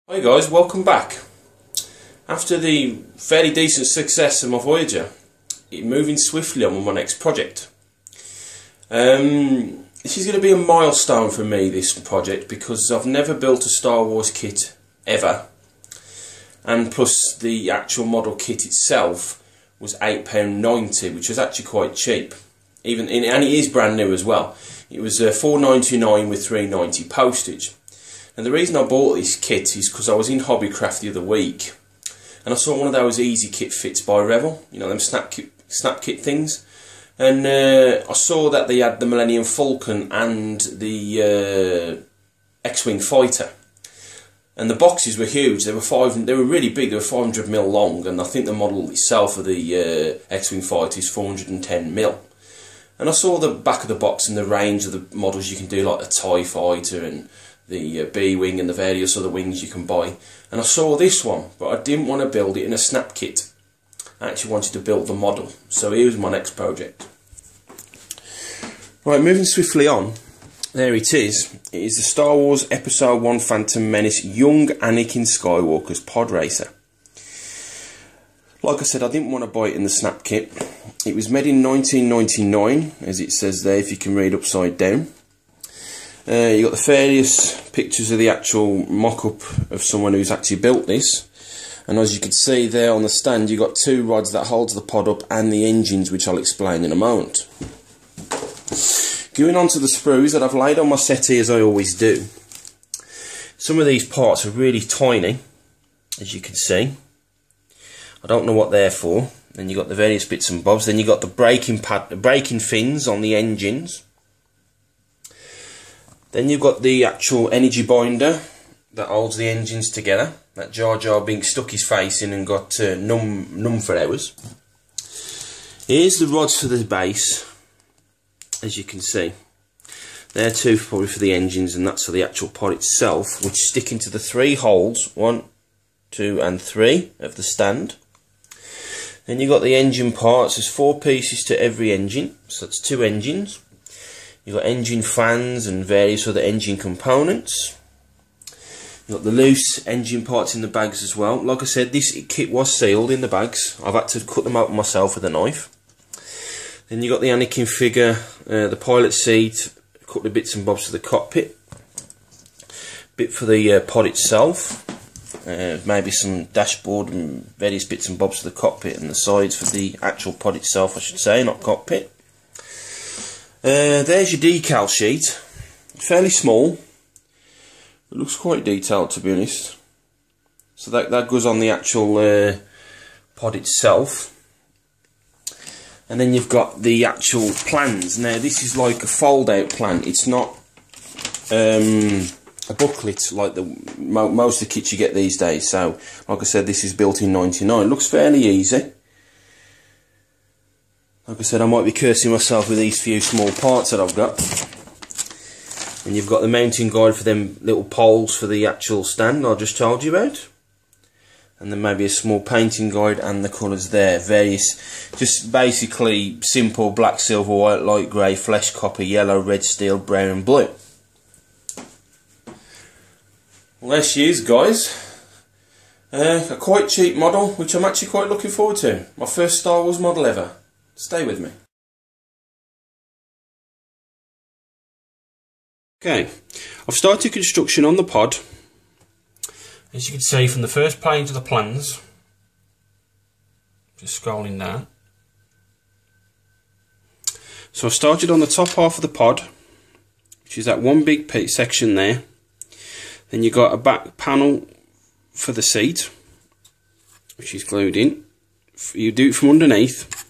Hi guys, welcome back. After the fairly decent success of my Voyager, moving swiftly on with my next project. This is going to be a milestone for me, this project, because I've never built a Star Wars kit ever, and plus the actual model kit itself was £8.90, which was actually quite cheap, and it is brand new as well. It was £4.99 with £3.90 postage. And the reason I bought this kit is because I was in Hobbycraft the other week and I saw one of those easy kit fits by Revel, you know, them snap kit things, and I saw that they had the Millennium Falcon and the X-Wing fighter, and the boxes were huge. They were really big. They were 500mm long, and I think the model itself of the X-Wing fighter is 410mm. And I saw the back of the box and the range of the models you can do, like the TIE fighter and the B-wing and the various other wings you can buy, and I saw this one, but I didn't want to build it in a snap kit. I actually wanted to build the model, so here's my next project. Right, moving swiftly on, there it is. It is the Star Wars Episode 1 Phantom Menace Young Anakin Skywalker Podracer. Like I said, I didn't want to buy it in the snap kit. It was made in 1999, as it says there if you can read upside down. You got the various pictures of the actual mock-up of someone who's actually built this, and as you can see there on the stand, you got two rods that holds the pod up and the engines, which I'll explain in a moment. Going on to the sprues that I've laid on my settee as I always do. Some of these parts are really tiny, as you can see. I don't know what they're for. Then you got the various bits and bobs. Then you got the braking fins on the engines. Then you've got the actual energy binder that holds the engines together. That Jar Jar Binks stuck his face in and got numb for hours. Here's the rods for the base, as you can see. They're two probably for the engines, and that's for the actual pod itself, which stick into the three holes, 1, 2 and 3 of the stand. Then you've got the engine parts. There's 4 pieces to every engine, so that's 2 engines. You've got engine fans and various other engine components. You've got the loose engine parts in the bags as well. Like I said, this kit was sealed in the bags. I've had to cut them open myself with a knife. Then you've got the Anakin figure, the pilot seat, a couple of bits and bobs for the cockpit, bit for the pod itself, maybe some dashboard and various bits and bobs for the cockpit, and the sides for the actual pod itself, I should say, not cockpit. There's your decal sheet. Fairly small. It looks quite detailed, to be honest. So that goes on the actual pod itself. And then you've got the actual plans. Now this is like a fold-out plan. It's not a booklet like most of the kits you get these days. So, like I said, this is built in '99. It looks fairly easy. Like I said, I might be cursing myself with these few small parts that I've got. And you've got the mounting guide for them little poles for the actual stand I just told you about. And then maybe a small painting guide and the colours there. Various, just basically simple black, silver, white, light grey, flesh, copper, yellow, red, steel, brown and blue. Well, there she is, guys. A quite cheap model, which I'm actually quite looking forward to. My first Star Wars model ever. Stay with me. Okay, I've started construction on the pod. As you can see from the first page of the plans, just scrolling down. So I started on the top half of the pod, which is that one big section there. Then you got a back panel for the seat, which is glued in. You do it from underneath.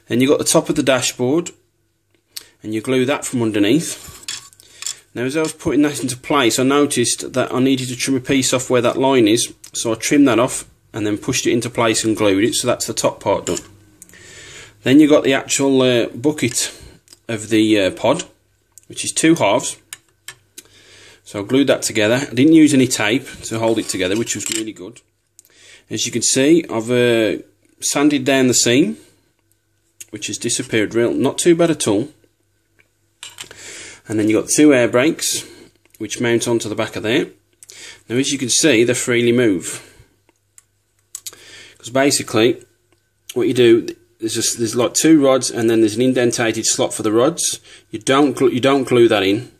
Then you got the top of the dashboard, and you glue that from underneath. Now, as I was putting that into place, I noticed that I needed to trim a piece off where that line is, so I trimmed that off and then pushed it into place and glued it. So that's the top part done. Then you got the actual bucket of the pod, which is 2 halves. So I glued that together. I didn't use any tape to hold it together, which was really good. As you can see, I've sanded down the seam, which has disappeared not too bad at all. And then you've got 2 air brakes, which mount onto the back of there. Now as you can see, they freely move. Because basically, what you do, there's like two rods, and then there's an indentated slot for the rods. You don't glue that in.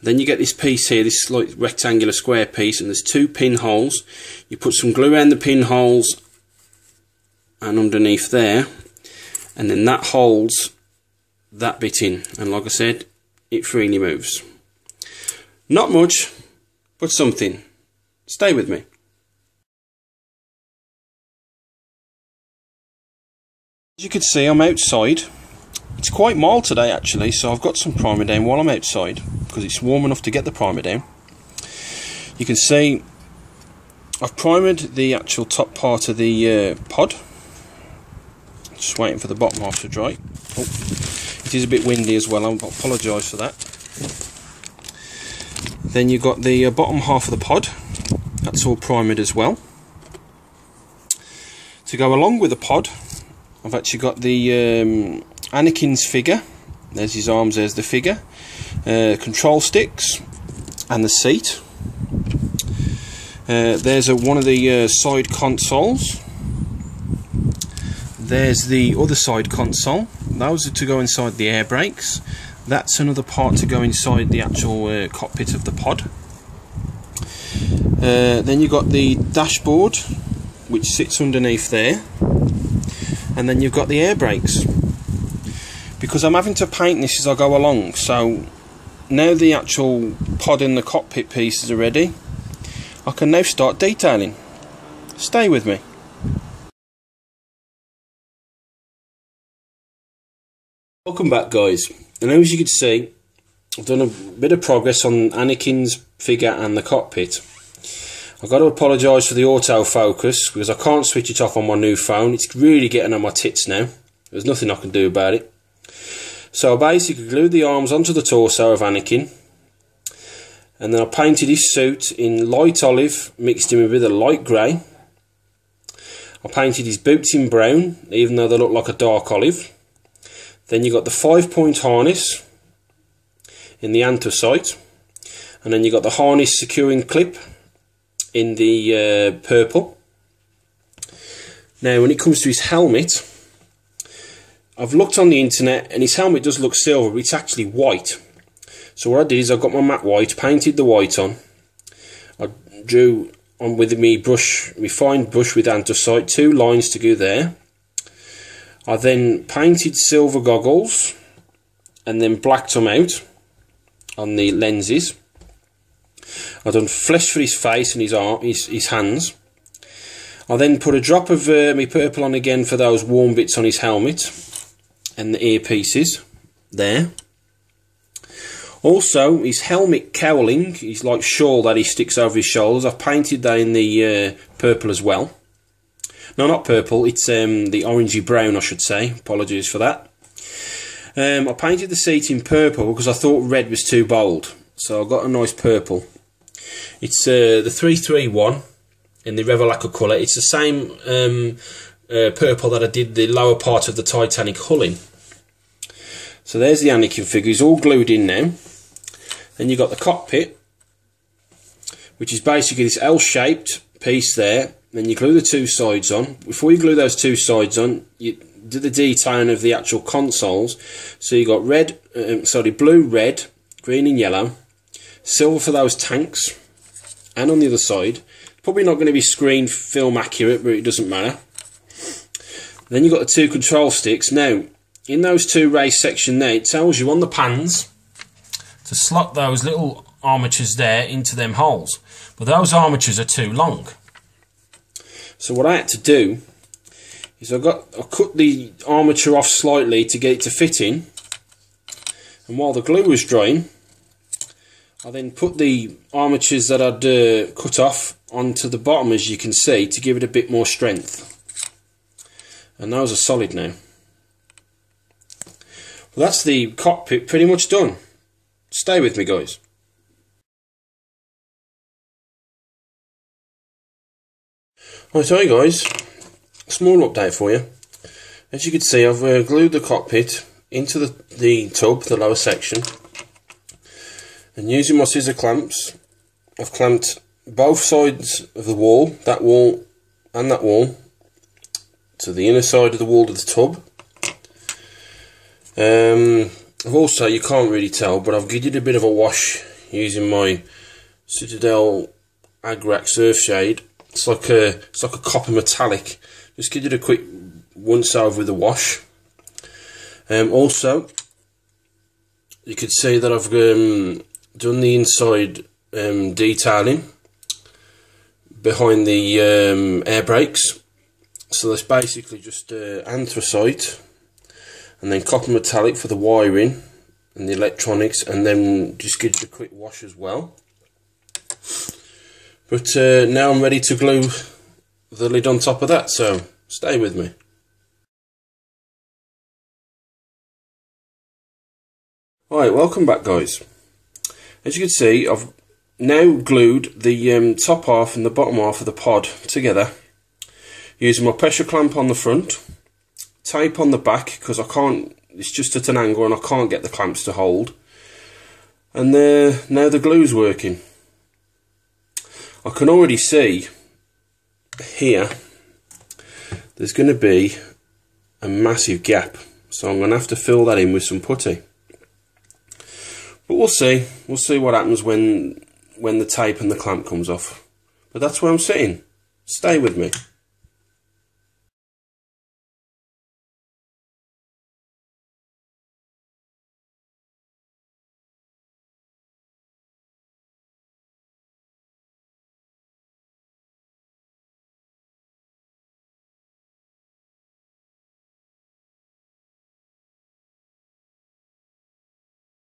Then you get this piece here, this like rectangular square piece, and there's two pinholes. You put some glue around the pinholes and underneath there, and then that holds that bit in. And like I said, it freely moves. Not much, but something. Stay with me. As you can see, I'm outside. It's quite mild today actually, so I've got some primer down while I'm outside because it's warm enough to get the primer down. You can see I've primed the actual top part of the pod. Just waiting for the bottom half to dry. Oh, it is a bit windy as well, I apologise for that. Then you've got the bottom half of the pod. That's all primed as well. To go along with the pod, I've actually got the Anakin's figure. There's his arms, there's the figure. Control sticks and the seat. There's one of the side consoles. There's the other side console. Those are to go inside the air brakes. That's another part to go inside the actual cockpit of the pod. Then you've got the dashboard, which sits underneath there. And then you've got the air brakes. Because I'm having to paint this as I go along, so now the actual pod and the cockpit pieces are ready, I can now start detailing. Stay with me. Welcome back guys, and as you can see, I've done a bit of progress on Anakin's figure and the cockpit. I've got to apologise for the autofocus because I can't switch it off on my new phone. It's really getting on my tits now. There's nothing I can do about it. So I basically glued the arms onto the torso of Anakin, and then I painted his suit in light olive, mixed him with a light grey. I painted his boots in brown, even though they look like a dark olive. Then you got the 5-point harness in the anthracite, and then you got the harness securing clip in the purple. Now when it comes to his helmet, I've looked on the internet and his helmet does look silver, but it's actually white. So what I did is I got my matte white, painted the white on. I drew on with my fine brush with anthracite, 2 lines to go there. I then painted silver goggles and then blacked them out on the lenses. I've done flesh for his face and his hands. I then put a drop of my purple on again for those warm bits on his helmet and the earpieces there. Also, his helmet cowling, his like shawl that he sticks over his shoulders, I've painted that in the purple as well. No, not purple, it's the orangey brown I should say, apologies for that. I painted the seat in purple because I thought red was too bold, so I got a nice purple. It's the 331 in the Revelacquer colour. It's the same purple that I did the lower part of the Titanic hull in. So there's the Anakin figure, he's all glued in now. Then you've got the cockpit, which is basically this L-shaped piece there. Then you glue the 2 sides on. Before you glue those 2 sides on, you do the detailing of the actual consoles. So you got blue, red, green and yellow, silver for those tanks, and on the other side, probably not going to be screen film accurate, but it doesn't matter. Then you've got the 2 control sticks. Now, in those 2 race section there, it tells you on the pans to slot those little armatures there into them holes. But those armatures are too long. So what I had to do is I cut the armature off slightly to get it to fit in, and while the glue was drying, I then put the armatures that I'd cut off onto the bottom, as you can see, to give it a bit more strength. And those are solid now. Well, that's the cockpit pretty much done. Stay with me, guys. Right, sorry guys, small update for you. As you can see, I've glued the cockpit into the tub, the lower section, and using my scissor clamps, I've clamped both sides of the wall, that wall and that wall, to the inner side of the wall of the tub. I've also, you can't really tell, but I've given it a bit of a wash using my Citadel Agrax Surf Shade. It's like a copper metallic. Just give it a quick once over with a wash. Also, you could see that I've done the inside detailing behind the air brakes. So that's basically just anthracite and then copper metallic for the wiring and the electronics, and then just give it a quick wash as well. But now I'm ready to glue the lid on top of that, so stay with me. Alright, welcome back guys. As you can see, I've now glued the top half and the bottom half of the pod together using my pressure clamp on the front, tape on the back because I can't, it's just at an angle and I can't get the clamps to hold, and now the glue's working. I can already see here there's going to be a massive gap, so I'm going to have to fill that in with some putty. But we'll see what happens when the tape and the clamp comes off. But that's where I'm sitting. Stay with me.